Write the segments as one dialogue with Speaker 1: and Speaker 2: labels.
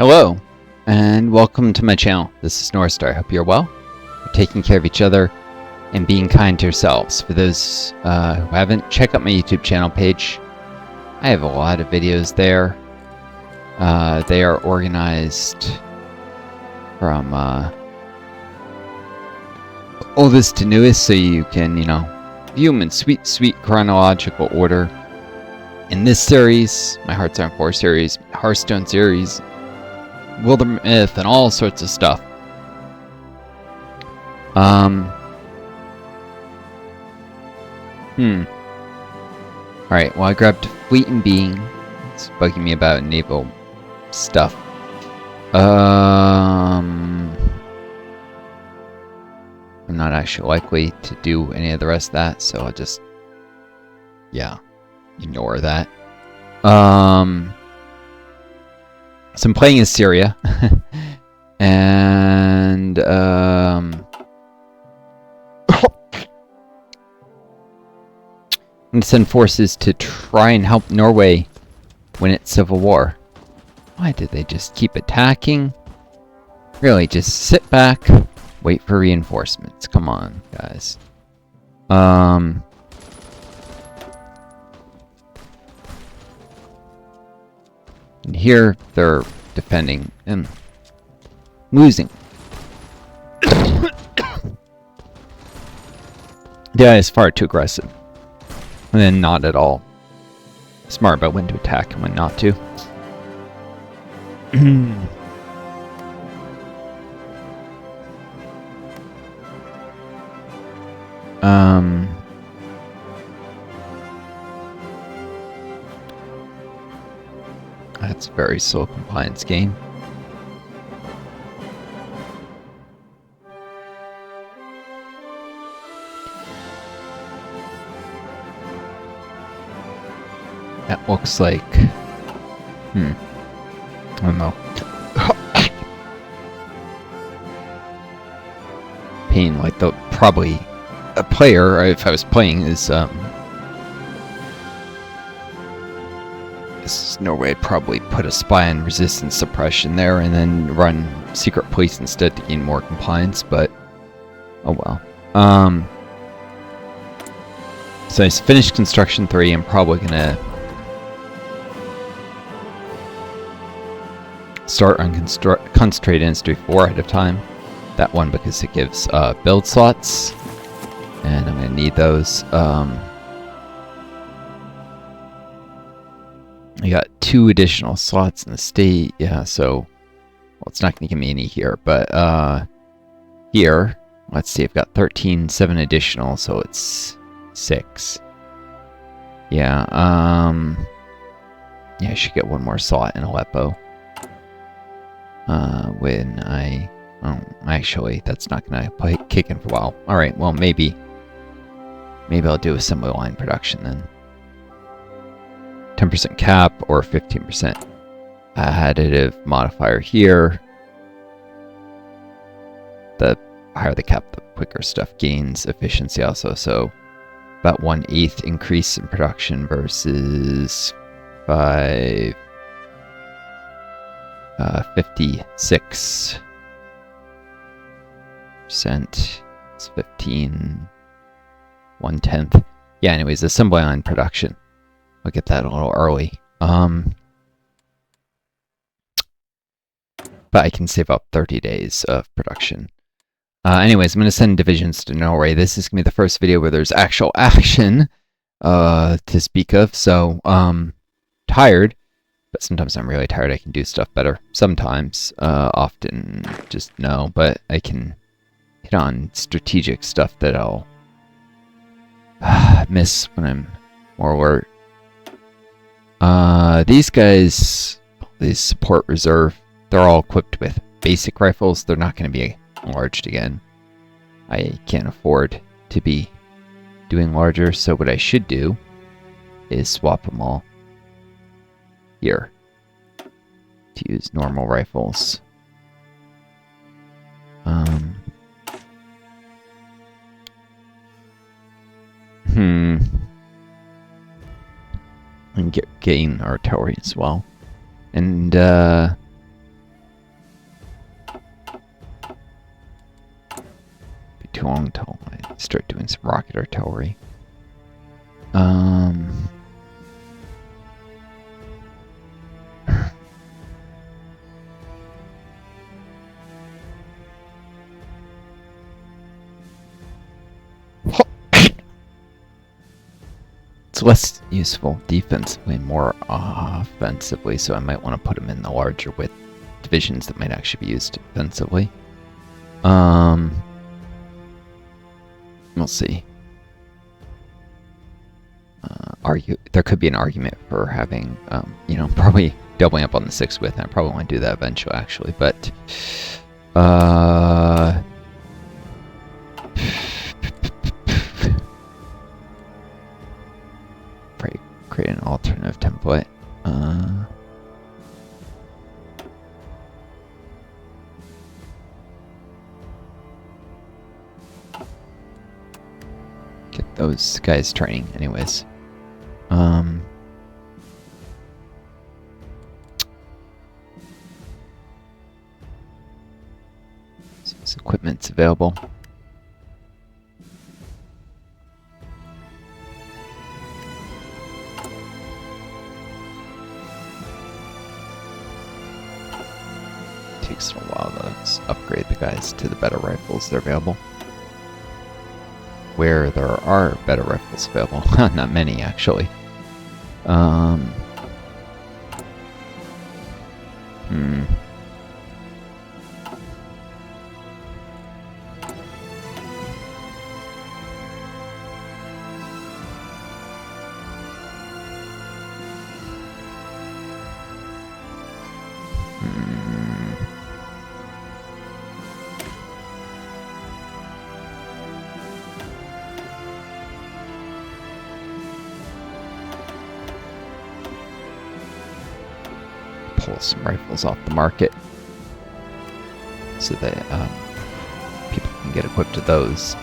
Speaker 1: Hello, and welcome to my channel. This is Northstar. I hope you're well, you're taking care of each other, and being kind to yourselves. For those who haven't, check out my YouTube channel page. I have a lot of videos there. They are organized from oldest to newest, so you can, view them in sweet chronological order. In this series, my HOI4 series, Hearthstone series, Wilderness, and all sorts of stuff. Alright, well, I grabbed Fleet and Being. It's bugging me about naval stuff. I'm not actually likely to do any of the rest of that, so I'll just, ignore that. So I'm playing in Syria, and I'm going to send forces to try and help Norway win its civil war. Why did they just keep attacking? Really, just sit back, wait for reinforcements. Come on, guys. And here they're defending and losing. Yeah, it's far too aggressive. And then not at all smart about when to attack and when not to. That's a very slow compliance game. That looks like... I don't know. Pain, like the probably a player, if I was playing, is Norway probably put a spy on resistance suppression there and then run secret police instead to gain more compliance, but oh well. So I finished construction 3. I'm probably gonna start on concentrated industry 4 ahead of time. That one because it gives build slots, and I'm gonna need those. I got 2 additional slots in the state, so, well, it's not going to give me any here, but, here, let's see, I've got 13, 7 additional, so it's 6. Yeah, I should get 1 more slot in Aleppo, when actually, that's not going to kick in for a while. Alright, well, maybe I'll do assembly line production then. 10% cap or 15% additive modifier here. The higher the cap, the quicker stuff gains efficiency also. So about 1/8 increase in production versus 56%. It's 15, 1/10. Yeah, anyways, assembly line production. I'll get that a little early. But I can save up 30 days of production. Anyways, I'm going to send divisions to Norway. This is going to be the first video where there's actual action to speak of. So, tired. But sometimes I'm really tired. I can do stuff better. Sometimes. Often just no. But I can hit on strategic stuff that I'll miss when I'm more alert. These guys, these support reserve, they're all equipped with basic rifles. They're not going to be enlarged again. I can't afford to be doing larger, so what I should do is swap them all here to use normal rifles. And gain artillery as well. And be too long until I start doing some rocket artillery. It's less useful defensively, more offensively, so I might want to put them in the larger width divisions that might actually be used defensively. We'll see. There could be an argument for having, you know, probably doubling up on the 6 width, and I probably want to do that eventually, actually, but probably create an alternative template. Get those guys training, anyways. So this equipment's available. Takes a while to upgrade the guys to the better rifles that are available. Where there are better rifles available. Not many, actually. Pull some rifles off the market so that people can get equipped to those.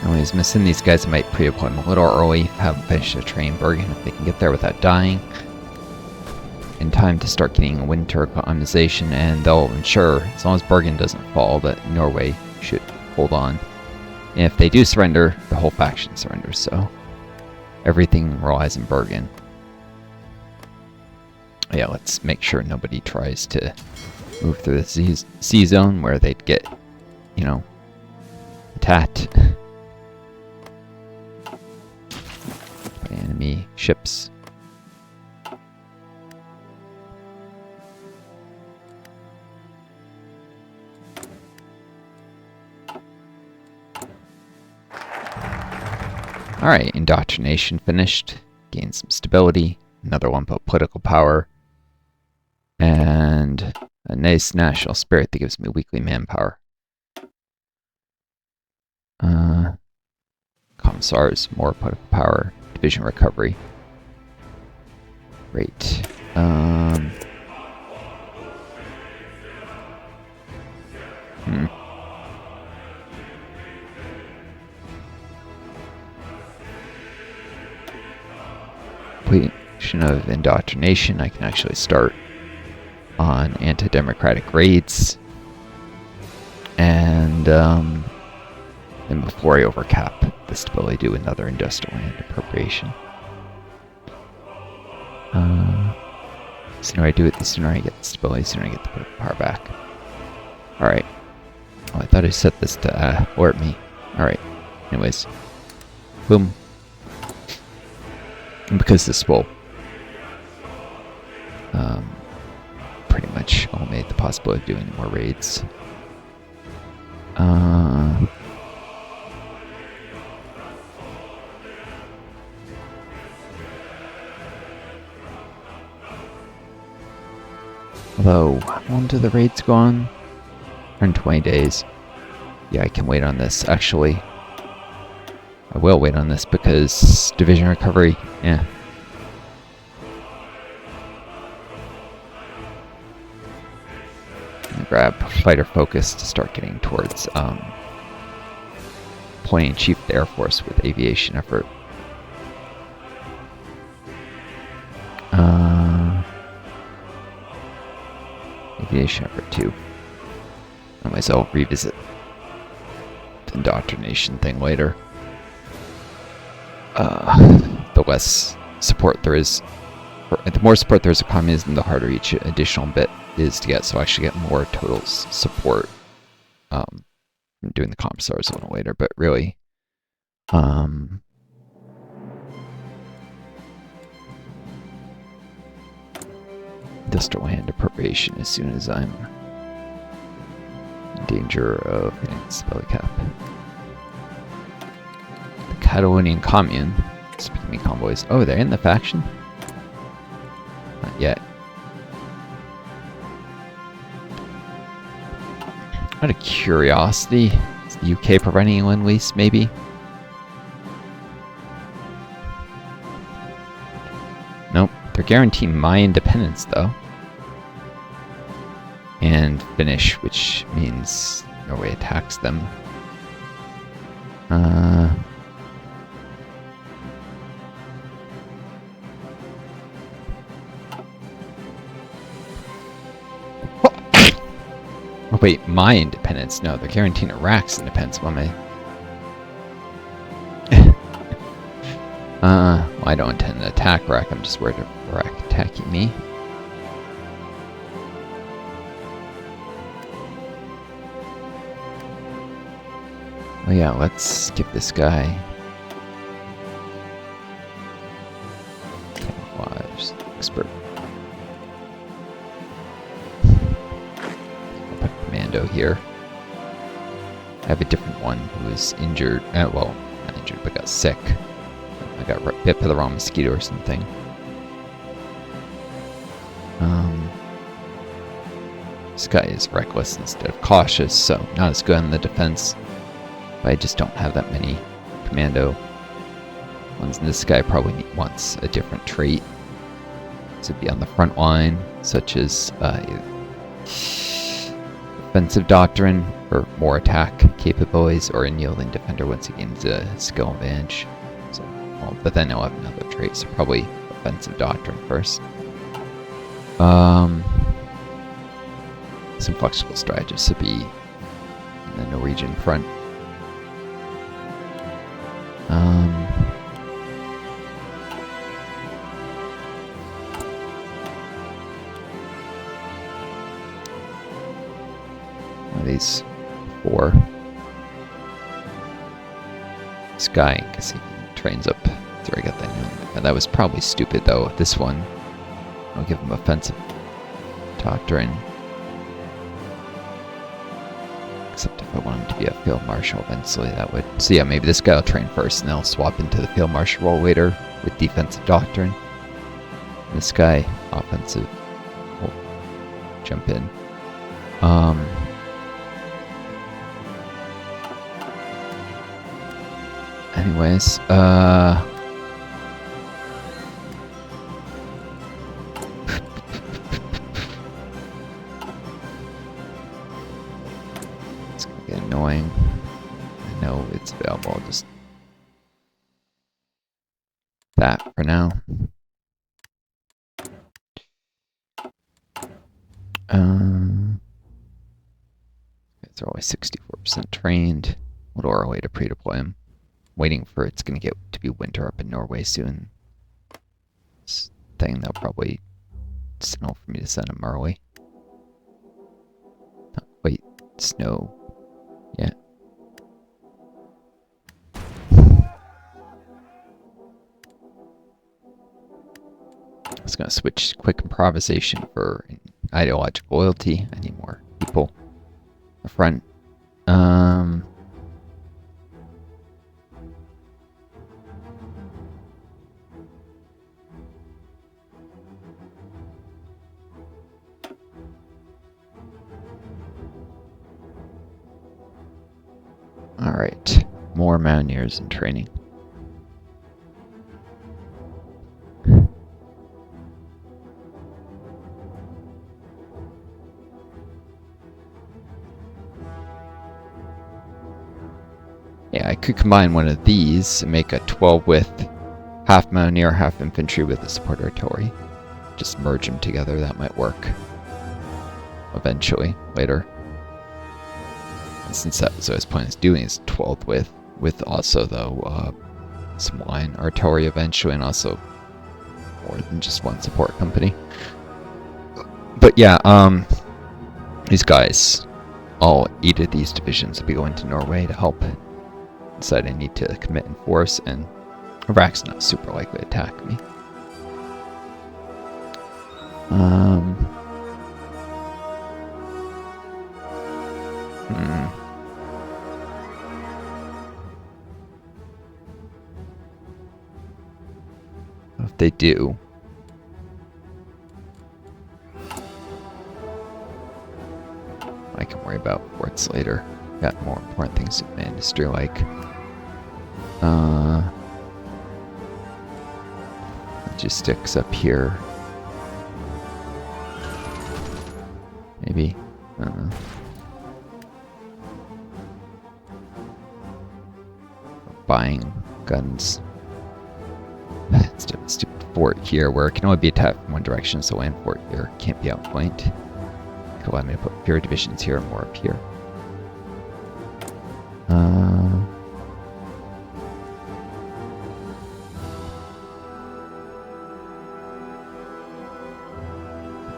Speaker 1: Anyways, missing these guys, I might pre-deploy them a little early, have them finish the train Bergen if they can get there without dying, in time to start getting winter colonization, and they'll ensure, as long as Bergen doesn't fall, that Norway should hold on. And if they do surrender, the whole faction surrenders, so everything relies on Bergen. Yeah, let's make sure nobody tries to move through the sea zone where they'd get, you know, attacked by enemy ships. Alright, indoctrination finished. Gain some stability. Another one put political power. And a nice national spirit that gives me weekly manpower. Commissars, more political power. Division recovery. Great. Completion of indoctrination, I can actually start on anti-democratic raids, and then before I overcap the stability, do another industrial land appropriation. The sooner I do it, the sooner I get the stability, the sooner I get the power back. Alright. Oh, I thought I set this to alert me. Alright. Anyways. Boom. And because this will pretty much eliminate the possibility of doing more raids. Although, how long do the raids go on? 120 days. Yeah, I can wait on this, actually. I will wait on this because division recovery, yeah. I'm gonna grab fighter focus to start getting towards pointing chief of the Air Force with aviation effort. Aviation effort 2. Anyways, I'll revisit the indoctrination thing later. The less support there is, the more support there is of communism, the harder each additional bit is to get. So I actually get more total support. I'm doing the comp stars a little later, but really, industrial land appropriation as soon as I'm in danger of hitting this belly cap. The Catalonian Commune, speaking of convoys. Oh, they're in the faction? Not yet. Out of curiosity, is the UK preventing a lend-lease, maybe? Nope, they're guaranteeing my independence, though. And Finnish, which means Norway attacks them. Oh, wait, my independence? No, they're guaranteeing Iraq's independence. What am I? Well, I don't intend to attack Iraq. I'm just worried of Iraq attacking me. Oh yeah, let's skip this guy. Camouflage expert. I'll put Commando here. I have a different one who is injured. Well, not injured, but got sick. I got bit by the wrong mosquito or something. This guy is reckless instead of cautious, so not as good on the defense. But I just don't have that many commando ones. And this guy probably wants a different trait to be on the front line, such as offensive doctrine for more attack capabilities, or unyielding defender once he gains a skill advantage. So, well, but then I'll have another trait, so probably offensive doctrine first. Some flexible strategists to be in the Norwegian front. One of these 4. This guy, because he trains up. Sorry, I got that new. And that was probably stupid though. This one, I'll give him offensive doctrine. Except if I want him to be a field marshal eventually, that would. So yeah, maybe this guy will train first, and then I'll swap into the field marshal role later with defensive doctrine. And this guy, offensive, will jump in. Anyways, it's gonna get annoying. I know it's available, just that for now. They're always 64% trained. What are our way to pre-deploy them? Waiting for it's going to get to be winter up in Norway soon. This thing they'll probably snow for me to send them early. Not quite snow yet. I was going to switch quick improvisation for ideological loyalty. I need more people in the front. Alright, more mountaineers in training. Yeah, I could combine one of these and make a 12 with half mountaineer, half infantry with a support artillery. Just merge them together, that might work. eventually, later. And since that was what I was planning on doing, is 12th with also, though, some line artillery eventually, and also more than just one support company. But yeah, these guys, all 8 of these divisions will be going to Norway to help. Decide I need to commit in force, and Iraq's not super likely to attack me. If they do, I can worry about forts later. Got more important things in my industry, like logistics up here. Maybe. I don't know. Buying guns. Instead of a stupid fort here where it can only be attacked from one direction, so land fort here can't be outflanked. Could allow me to put fewer divisions here and more up here.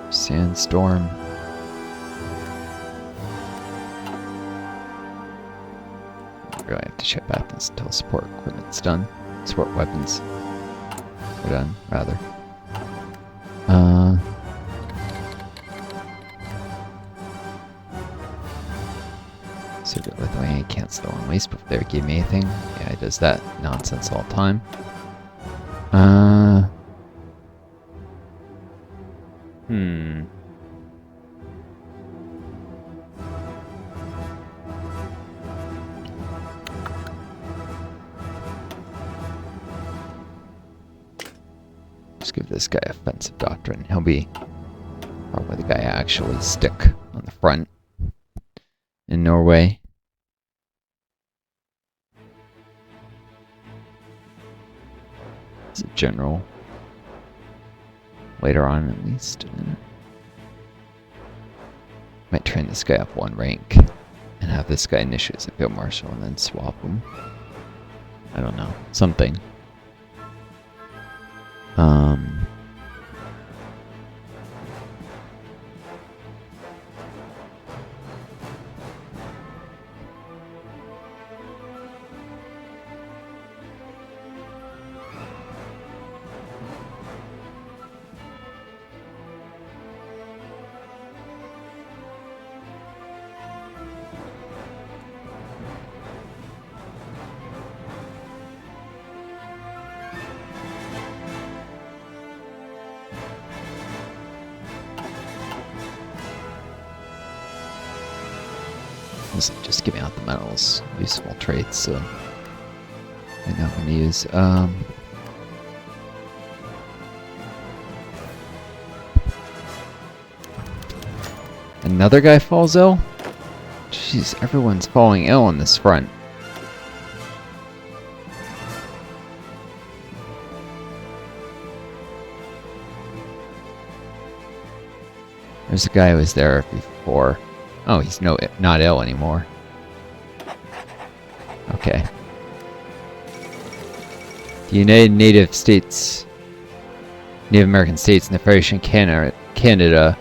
Speaker 1: Sandstorm. Really have to ship Athens until support equipment's done. Support weapons are done, rather. So good with Lithuania can't slow on waste before they give me anything. Yeah, it does that nonsense all the time. Just give this guy offensive doctrine. He'll be probably the guy I actually stick on the front in Norway. As a general. Later on, at least. Might train this guy up 1 rank and have this guy initiate as a field marshal and then swap him. I don't know. Something. Just giving out the metals, useful traits, so I know when to use. Another guy falls ill? Jeez, everyone's falling ill on this front. There's a guy who was there before. Oh, he's not ill anymore. Okay. The United Native American States and the Federation of Canada,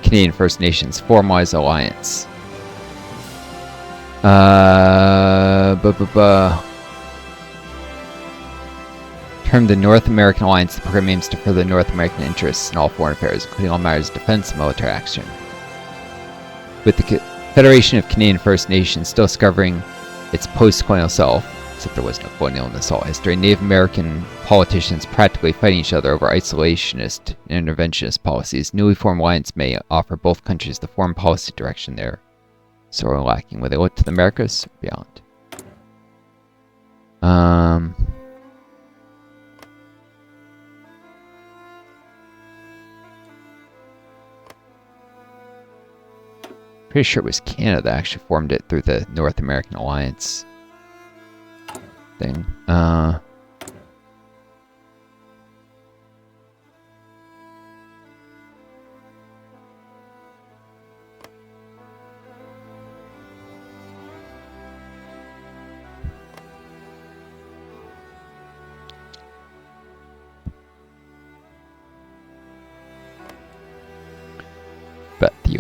Speaker 1: Canadian First Nations formalized alliance. Termed the North American Alliance, the program aims to further North American interests in all foreign affairs, including all matters of defense and military action. With the Federation of Canadian First Nations still discovering its post-colonial self, except there was no colonial in this all history, Native American politicians practically fighting each other over isolationist and interventionist policies, newly formed alliance may offer both countries the foreign policy direction they're sorely lacking, whether they look to the Americas or beyond. Pretty sure it was Canada that actually formed it through the North American Alliance thing.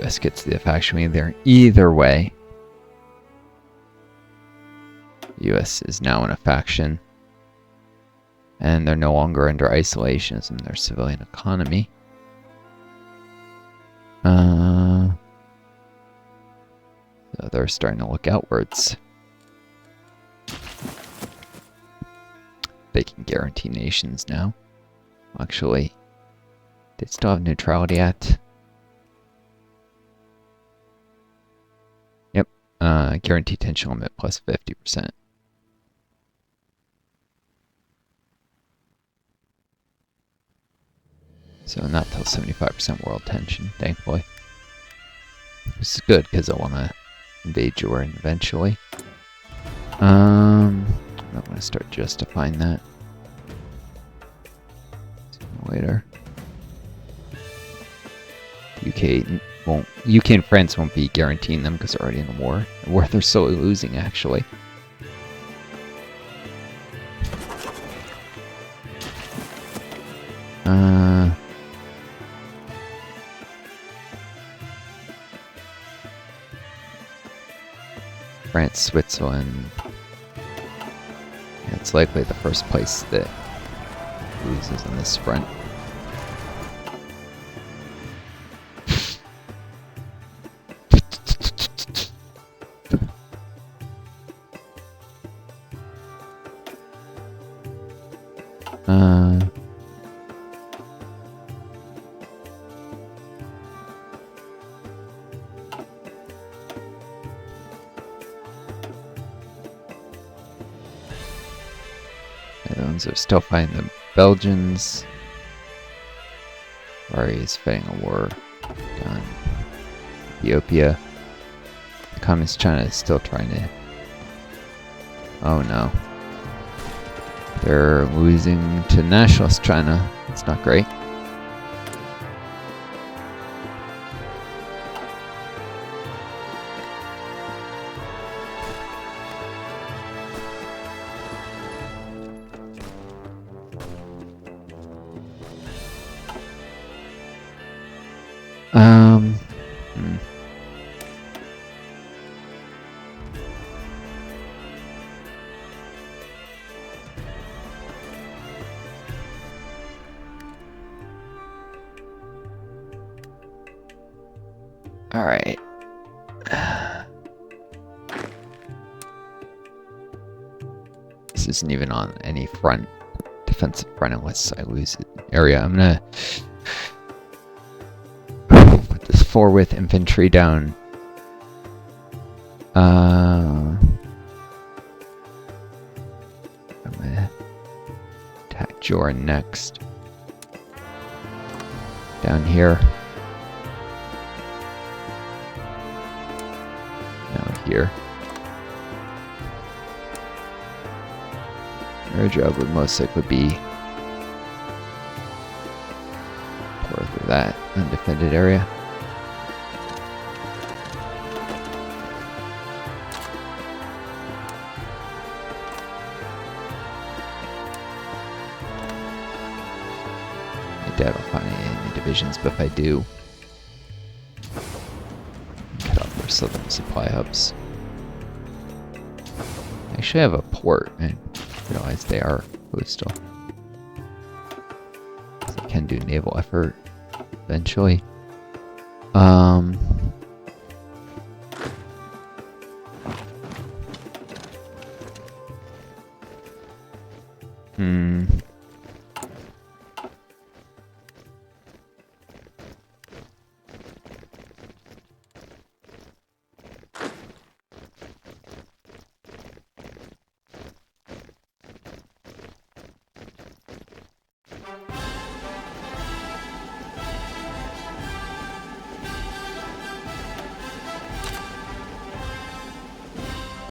Speaker 1: US gets the faction either way. US is now in a faction. And they're no longer under isolationism in their civilian economy. So they're starting to look outwards. They can guarantee nations now. Actually, they still have Neutrality Act. Yep. Guarantee tension limit plus 50%. So not till 75% world tension, thankfully. This is good because I want to invade Jordan eventually. I'm going to start justifying that later. UK and France won't be guaranteeing them because they're already in a war. A war they're slowly losing, actually. France, Switzerland. Yeah, it's likely the first place that loses on this front. Netherlands are still fighting the Belgians. Bari is fighting a war on Ethiopia. Communist China is still trying to... Oh no. They're losing to Nationalist China. It's not great. All right. This isn't even on any front, defensive front, unless I lose an area. I'm gonna put this 4 with infantry down. I'm gonna attack Jordan next. Down here. Here. Our job would most likely be north of that undefended area. I doubt I'll find any divisions, but if I do, cut off their southern supply hubs. I actually have a port, and realize they are coastal. So I can do naval effort eventually.